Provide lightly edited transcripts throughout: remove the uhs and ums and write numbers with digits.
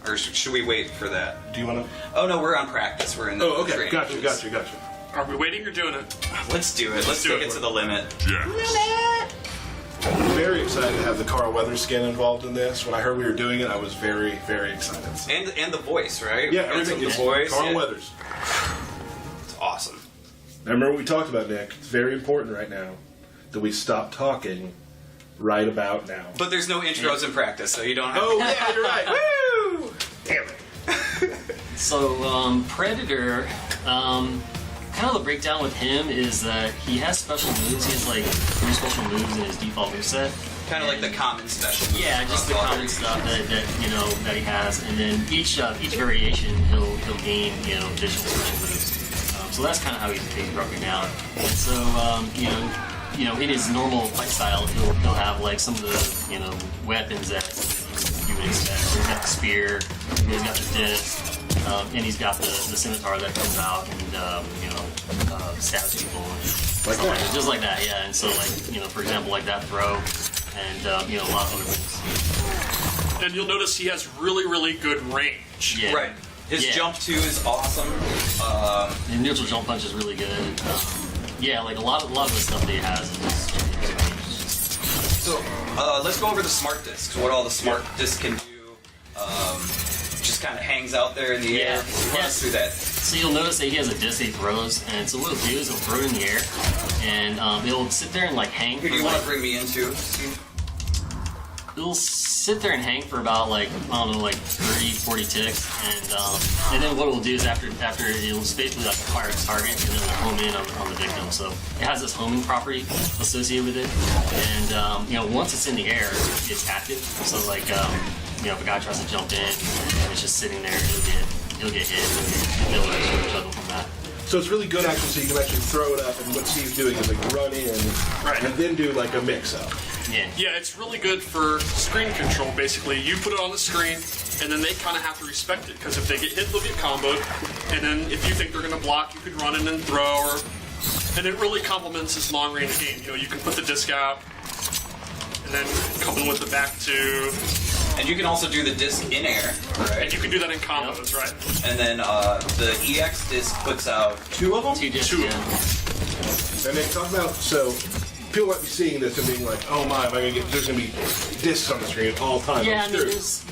Or should we wait for that? Do you want to? Oh, no, we're on practice. We're in the Oh, okay. training Gotcha. phase. Are we waiting or doing it? Let's do it. Let's take it to the limit. I'm very excited to have the Carl Weathers skin involved in this. When I heard we were doing it, I was very, very excited. And the voice, right? Yeah, everything. The voice. Carl Weathers. It's awesome. I remember what we talked about, Nick. It's very important right now that we stop talking right about now. But there's no intros in practice, so you don't have Oh, yeah, you're right. Woo! Damn it. So, Predator, kind of the breakdown with him is that he has special moves. He has like 3 special moves in his default moveset. kind of like the common special. Yeah, just the common stuff that he has, and then each variation he'll gain additional special moves. So that's kind of how he's broken down. And so in his normal fight style, he'll have like some of the weapons that you would expect. So he's got the spear, he's got the disc, and he's got the scimitar that comes out and stabs people. Like that. Just like that, yeah. And so for example, like that throw, and a lot of other things. And you'll notice he has really, really good range. Yeah. Right. His jump too is awesome. The neutral jump punch is really good. Like a lot of the stuff that he has is So let's go over the smart discs. What all the smart discs can do. Just kind of hangs out there in the air. Run us through that. So you'll notice that he has a disc he throws, and so what he'll do is he'll throw it in the air, and it'll sit there and hang. Here, do you want to bring me into, Steve? It'll sit there and hang for about 30, 40 ticks, and then what it'll do is after it'll basically fire its target and then it'll home in on the victim. So it has this homing property associated with it, and once it's in the air, it's active. So if a guy tries to jump in and it's just sitting there, he'll get hit, and they'll actually juggle from that. So it's really good actually, so you can actually throw it up, and what Steve's doing is run in, and then do a mix-up. Yeah, it's really good for screen control, basically. You put it on the screen, and then they kind of have to respect it, because if they get hit, they'll get comboed, and then if you think they're going to block, you can run in and throw, and it really complements this long-range game. You can put the disc out, and then come in with the back two. And you can also do the disc in air, right? And you can do that in combos, right? And then the EX disc puts out 2 of them? 2 discs, yeah. And then talk about, so people might be seeing this and being like, oh my, there's going to be discs on the screen all the time. Yeah,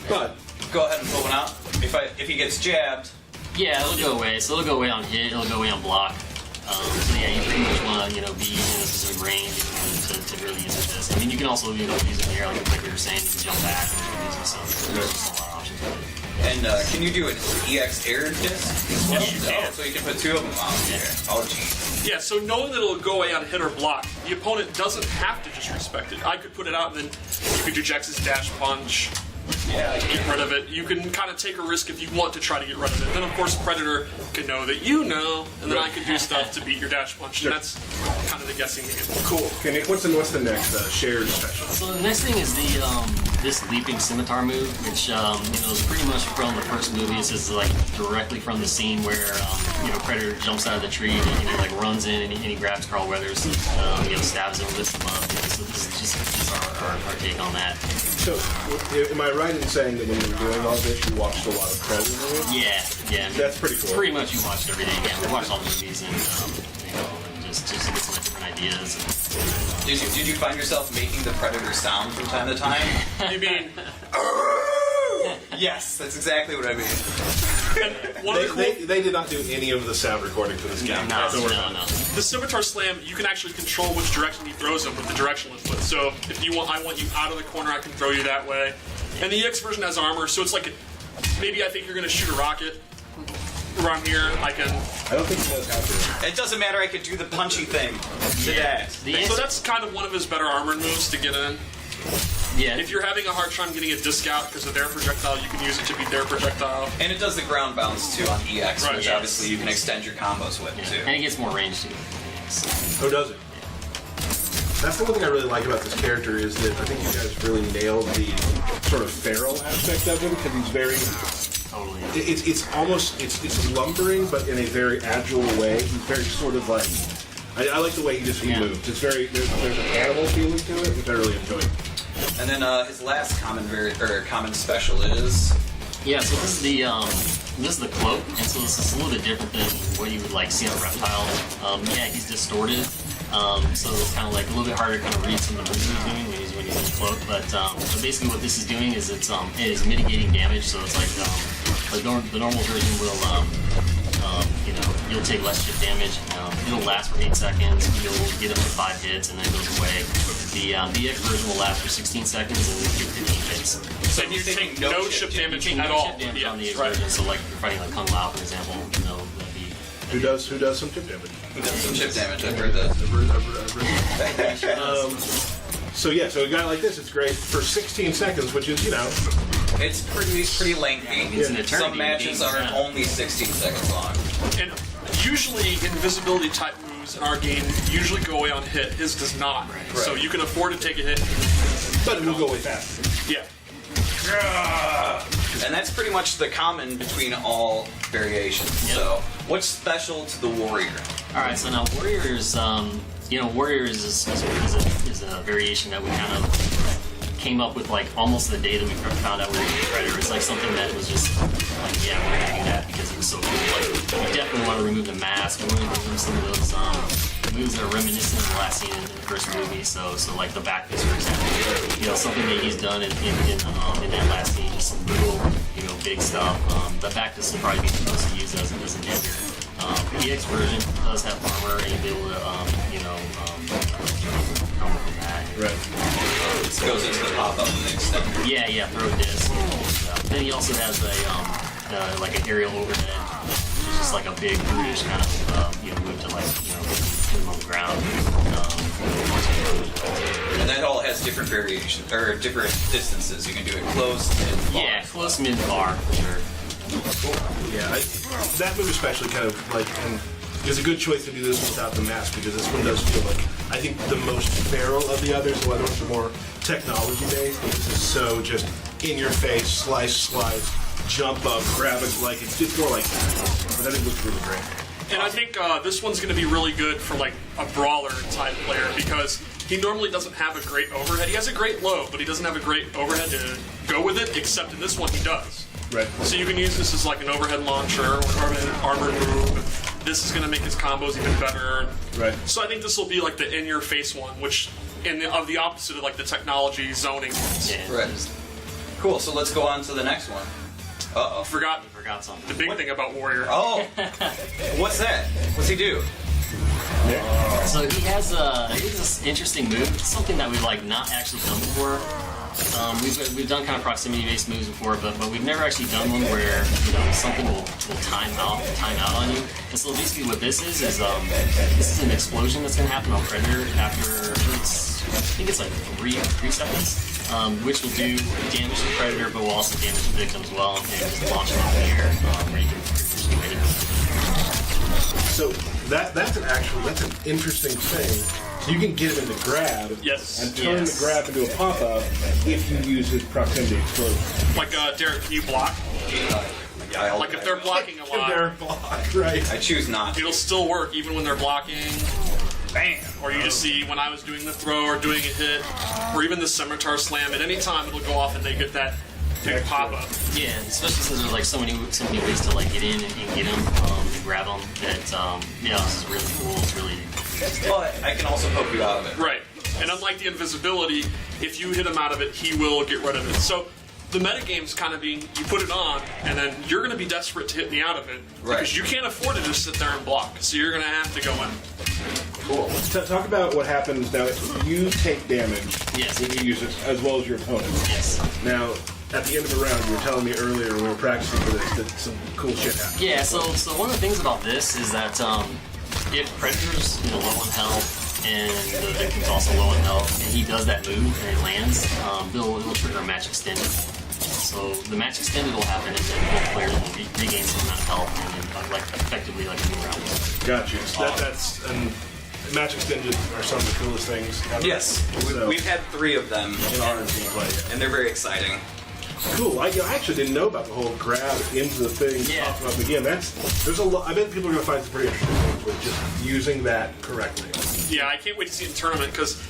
But go ahead and pull one out. If he gets jabbed. Yeah, it'll go away. So it'll go away on hit, it'll go away on block. So yeah, you pretty much want to be in a specific range to really use this. I mean, you can also use it in the air, like we were saying, you can jump back and use it. So there's just a lot of options. And can you do an EX air disc? Yes, you can. So you can put 2 of them on there. Oh, geez. Yeah, so knowing that it'll go away on hit or block, the opponent doesn't have to just respect it. I could put it out, and then you could do Jax's dash punch. Yeah, Get rid of it. You can kind of take a risk if you want to try to get rid of it. Then, of course, Predator can know that you know, and then I can do stuff to beat your dash punch. And that's kind of the guessing game. cool. Okay, Nick, what's the next shared special? So the next thing is this leaping scimitar move, which is pretty much from the first movie. It's just directly from the scene where Predator jumps out of the tree and he runs in and he grabs Carl Weathers, stabs him, lifts him up. So this is just our take on that. So, am I right in saying that when you were doing all this, you watched a lot of Predator movies? Yeah. That's pretty cool. Pretty much you watched everything. Yeah, we watched all the movies and just to get some different ideas. Did you find yourself making the Predator sound from time to time? You mean... Yes, that's exactly what I mean. They did not do any of the sound recording for this game. No. The scimitar slam, you can actually control which direction he throws them with the directional input. So if you want, I want you out of the corner, I can throw you that way. And the EX version has armor, so it's maybe I think you're going to shoot a rocket around here. I don't think it does have to. It doesn't matter. I could do the punchy thing to that. So that's kind of one of his better armored moves to get in. Yeah. If you're having a hard time getting a disc out because of their projectile, you can use it to beat their projectile. And it does the ground bounce too on EX, Right, which yes. obviously you can extend your combos with too. And it gets more range too. Oh, does it? That's the one thing I really like about this character is that I think you guys really nailed the sort of feral aspect of him because he's very... Totally. It's lumbering, but in a very agile way. He's very sort of I like the way he moves. It's very there's an animal feeling to it, which I really enjoy. And then his last common special is Yeah, so this is the cloak, and so this is a little bit different than what you would like see on a reptile. Yeah, he's distorted, so it's kind of like a little bit harder to kind of read some of the moves he's doing when he's in the cloak. But basically, what this is doing is it is mitigating damage. So it's like the normal version will you'll take less chip damage. It'll last for 8 seconds. You'll get up to 5 hits, and then it goes away. The EX version will last for 16 seconds, and then you get 15 hits. So you take no chip damage You take at no all. chip damage on the EX right. version. So like if you're fighting like Kung Lao, for example, that'd be. Who does some chip damage? Some chip damage. I've heard that. So a guy like this, it's great for 16 seconds, which is It's pretty lengthy. It's an eternity Some matches are yeah. only 16 seconds long. And usually invisibility type moves in our game usually go away on hit. His does not. So you can afford to take a hit. but it will go way faster. Yeah. And that's pretty much the common between all variations. Yep. So, what's special to the warrior? All right, so now Warriors, Warriors is a variation that we kind of came up with like almost the day that we found out we were going to get Predator. It's like something that was just like, yeah, we're going to do that because it was so cool. Like, we definitely want to remove the mask. We want to remove some of those moves that are reminiscent of the last scene in the first movie. So like the back fist, for example, something that he's done in that last scene, just some little, big stuff. The back fist will probably be supposed to use as an dagger. The EX version does have armor and you'll be able to, come with that. Right. It goes into the pop-up and the extend. Yeah, throw a disc. Then he also has a like an aerial overhead, which is just like a big brutish kind of move to like put him on the ground. And that all has different variations, or different distances. You can do it close and far. Yeah, close, mid, far for sure. Yeah, that move especially kind of like, and it's a good choice to do this without the mask because this one does feel like, I think, the most feral of the others. The other ones are more technology based, but this is so just in your face, slice, jump up, grab it, like it's more like that. But I think it looks really great. And I think this one's going to be really good for like a brawler type player because he normally doesn't have a great overhead. He has a great low, but he doesn't have a great overhead to go with it, except in this one he does. Right. So you can use this as like an overhead launcher or an armored move. This is going to make his combos even better. Right. So I think this will be like the in-your-face one, which of the opposite of like the technology zoning. Yeah. Right. Cool, so let's go on to the next one. Uh-oh. Forgot something. the big thing about Warrior. Oh! What's that? What's he do? So he has this interesting move. It's something that we've like not actually done before. We've done kind of proximity-based moves before, but we've never actually done one where something will time out on you. And so basically, what this is this is an explosion that's going to happen on Predator after I think it's like 3 seconds. Which will do damage to the Predator, but will also damage the victim as well, and just launch them up in the air, where you can just do anything. So that's an interesting thing. So you can get him in the grab Yes. and turn the grab into a pop-up if you use his proximity explosion. Like Derek, can you block? Yeah, Like if they're blocking a lot, They're blocked, right? I choose not to. it'll still work even when they're blocking. Bam! Or you just see when I was doing the throw or doing a hit, or even the scimitar slam. At any time, it'll go off and they get that big pop up. Yeah, especially since there's like so many ways to like get in and get him and grab him. That this is really cool. It's really. But I can also poke you out of it. Right. And unlike the invisibility, if you hit him out of it, he will get rid of it. So the metagame's kind of being, you put it on, and then you're going to be desperate to hit me out of it. Right. Because you can't afford to just sit there and block. So you're going to have to go in. Cool. Talk about what happens now. You take damage Yes. when you use this, as well as your opponent. Yes. Now, at the end of the round, you were telling me earlier when we were practicing for this that some cool shit happened. Yeah. So one of the things about this is that if Predator's low on health and the victim's also low on health, and he does that move and it lands, it'll trigger a match extended. So the match extended will happen, and then both players will regain some amount of health, and then like effectively like a new round. Gotcha. So that's and match extended are some of the coolest things ever. Yes. So, We've had 3 of them, in our gameplay. and they're very exciting. Cool. I actually didn't know about the whole grab into the thing, Yeah. popping up again. There's a lot. I bet people are going to find some pretty interesting things with just using that correctly. Yeah, I can't wait to see it in tournament because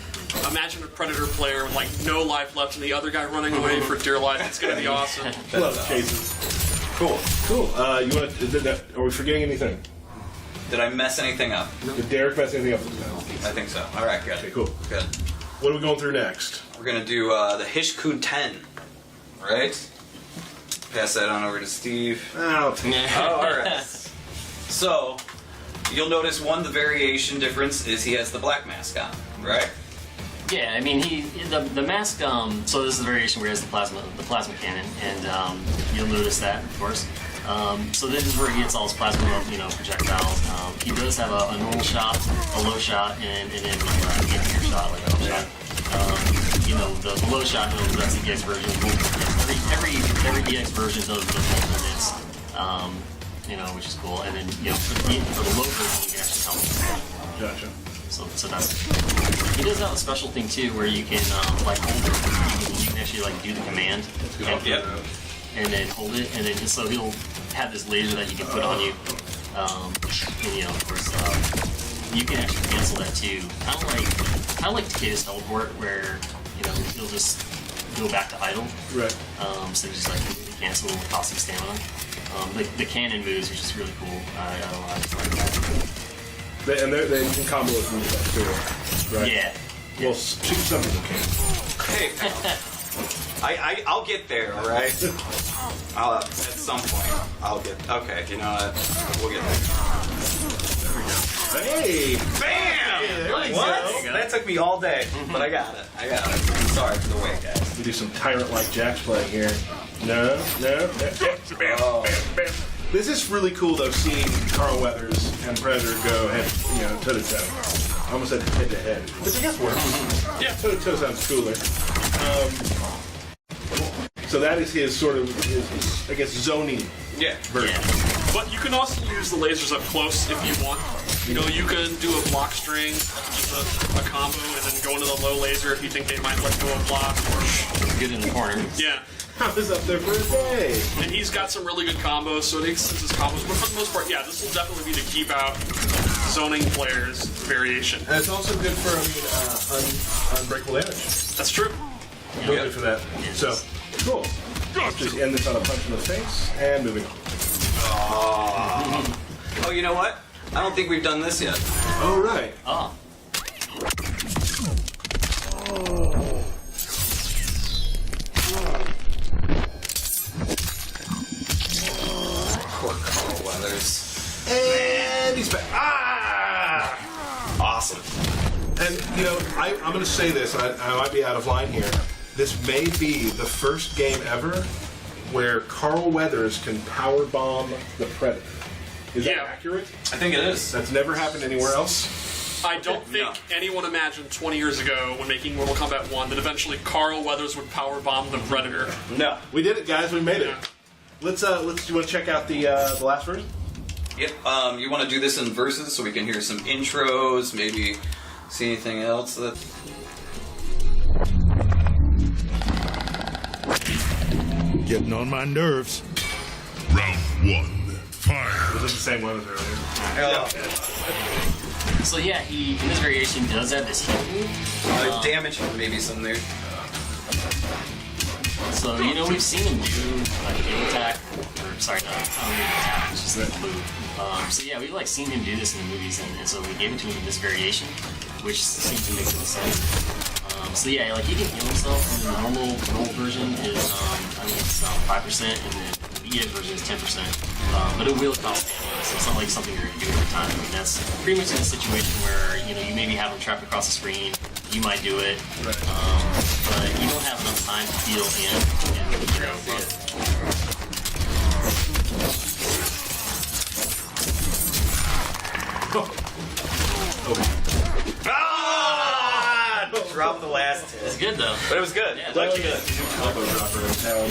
Imagine a Predator player with like no life left and the other guy running away for dear life. It's gonna be awesome. Love chases. Cool. You want to? Are we forgetting anything? Did I mess anything up? Did Derek mess anything up? I think so. All right, good. Okay, cool. Good. What are we going through next? We're gonna do the Hishku 10, right? Pass that on over to Steve. Oh, Oh, all right. So you'll notice the variation difference is he has the black mask on, right? Yeah, I mean, the mask. So this is the variation where he has the plasma cannon, and you'll notice that, of course. So this is where he gets all his plasma, projectiles. He does have a normal shot, a low shot, and then a pure shot, like a up shot. The low shot, that's the EX version. Every EX version does the ultimates, which is cool. And then for the low version, you can actually count. Gotcha. So that's. He does have a special thing too, where you can hold it. You can actually do the command. Yep. And then hold it, and then so he'll have this laser that you can put on you. And of course, you can actually cancel that too. Kind of like Takeda's teleport, where he'll just go back to idle. Right. So just completely cancel the cost of stamina. The cannon moves, which is really cool. I just like that. And they can combo with moves too, right? Yeah. Well, shoot some people can. Hey, I'll get there, all right? At some point, I'll get. Okay, you know what? We'll get there. Hey! Bam! Hey, there we What? go. That took me all day, but I got it. Sorry for the wait, guys. We do some tyrant-like Jack's playing here. No. Bam, Oh. bam. This is really cool, though, seeing Carl Weathers and Predator go toe to toe. I almost said head to head, which I guess works. Yeah. Toe to toe sounds cooler. So that is his sort of, I guess, zoning Yeah. version. But you can also use the lasers up close if you want. You can do a block string, just a combo, and then go into the low laser if you think they might let go of block. Good in the corner. Yeah. I was up there for a day. And he's got some really good combos, so it extends his combos. But for the most part, yeah, this will definitely be to keep out zoning players' variation. And it's also good for, unbreakable damage. That's true. Really good for that. So, cool. Let's just end this on a punch in the face, and moving on. Oh, you know what? I don't think we've done this yet. Oh, right. Oh. Poor Carl Weathers. And he's back. Ah! Awesome. And, I'm going to say this, and I might be out of line here. This may be the first game ever where Carl Weathers can power bomb the Predator. Is that accurate? I think it is. That's never happened anywhere else? I don't think anyone imagined 20 years ago when making Mortal Kombat 1 that eventually Carl Weathers would power bomb the Predator. No. We did it, guys. We made it. Yeah. Let's. You want to check out the last version? Yep. You want to do this in verses so we can hear some intros, maybe see anything else that. Getting on my nerves. Round one, fire. Was it the same one as earlier? So yeah, he in this variation does have this heat move. Damage, maybe some there. So we've seen him do like an attack, or sorry, not an attack, it's just a move. So yeah, we've seen him do this in the movies, and so we gave it to him in this variation, which seems to make some sense. So yeah, he can heal himself, and the normal version is I think it's 5%, and then the EX version is 10%. But it will cost damage, so it's not like something you're doing every time. I mean, that's pretty much in a situation where you maybe have him trapped across the screen. You might do it, Right. but you don't have enough time to heal Drop the last hit. It's good though. But it was good. Yeah, It was actually it's good. Combo dropper in town.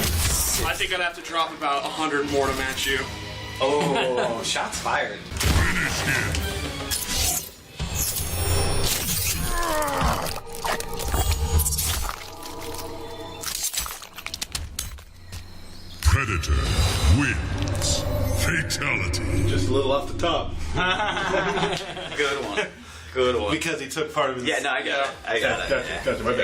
I think I'd have to drop about 100 more to match you. Oh, shots fired. Predator wins. Fatality. Just a little off the top. Good one. Good one. because he took part of his. Yeah, no, I got it. I got it. Gotcha, my bad.